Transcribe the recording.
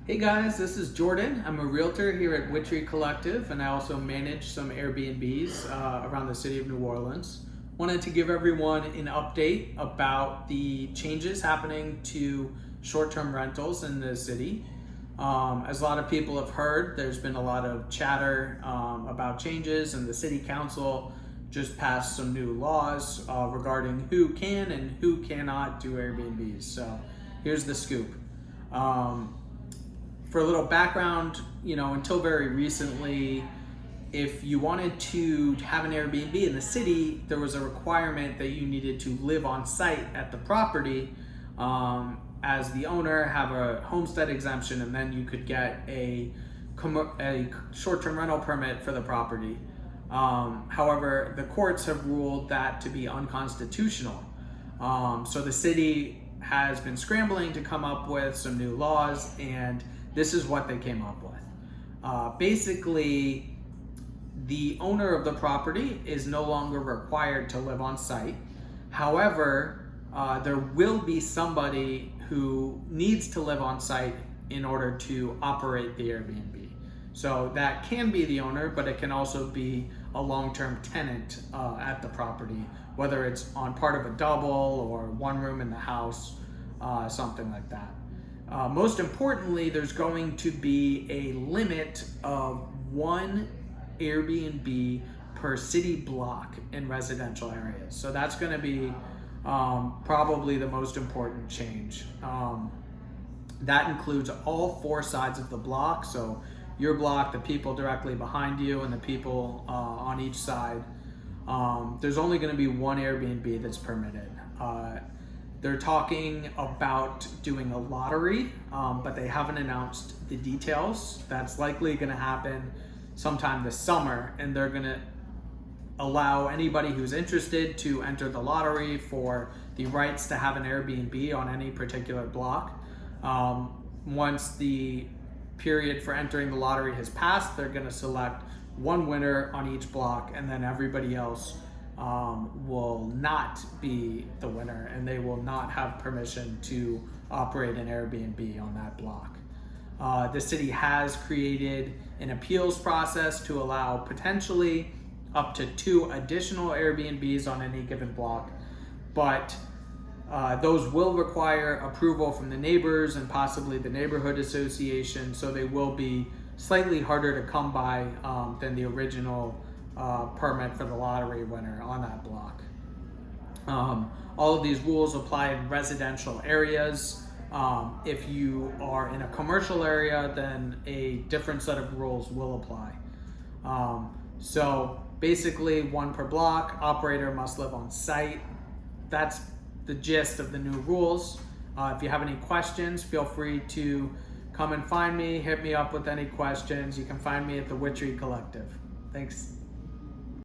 Hey guys, this is Jordan. I'm a realtor here at Witchery Collective, and I also manage some Airbnbs around the city of New Orleans. Wanted to give everyone an update about the changes happening to short-term rentals in the city. As a lot of people have heard, there's been a lot of chatter about changes, and the city council just passed some new laws regarding who can and who cannot do Airbnbs. So here's the scoop. For a little background, until very recently, if you wanted to have an Airbnb in the city, there was a requirement that you needed to live on site at the property as the owner, have a homestead exemption, and then you could get a short-term rental permit for the property. However, the courts have ruled that to be unconstitutional. So the city has been scrambling to come up with some new laws, and this is what they came up with. Basically, the owner of the property is no longer required to live on site. However, there will be somebody who needs to live on site in order to operate the Airbnb. So that can be the owner, but it can also be a long-term tenant at the property, whether it's on part of a double or one room in the house, something like that. Most importantly, there's going to be a limit of one Airbnb per city block in residential areas. So that's going to be probably the most important change. That includes all four sides of the block. So your block, the people directly behind you, and the people on each side. There's only going to be one Airbnb that's permitted. They're talking about doing a lottery, but they haven't announced the details. That's likely going to happen sometime this summer, and they're going to allow anybody who's interested to enter the lottery for the rights to have an Airbnb on any particular block. Once the period for entering the lottery has passed, they're going to select one winner on each block, and then everybody else will not be the winner, and they will not have permission to operate an Airbnb on that block. The city has created an appeals process to allow potentially up to 2 additional Airbnbs on any given block, but those will require approval from the neighbors and possibly the neighborhood association, so they will be slightly harder to come by than the original permit for the lottery winner on that block. All of these rules apply in residential areas. If you are in a commercial area, then a different set of rules will apply. So basically, 1 per block, operator must live on site. That's the gist of the new rules. If you have any questions, feel free to come and find me, hit me up with any questions. You can find me at the Witchery Collective. Thanks.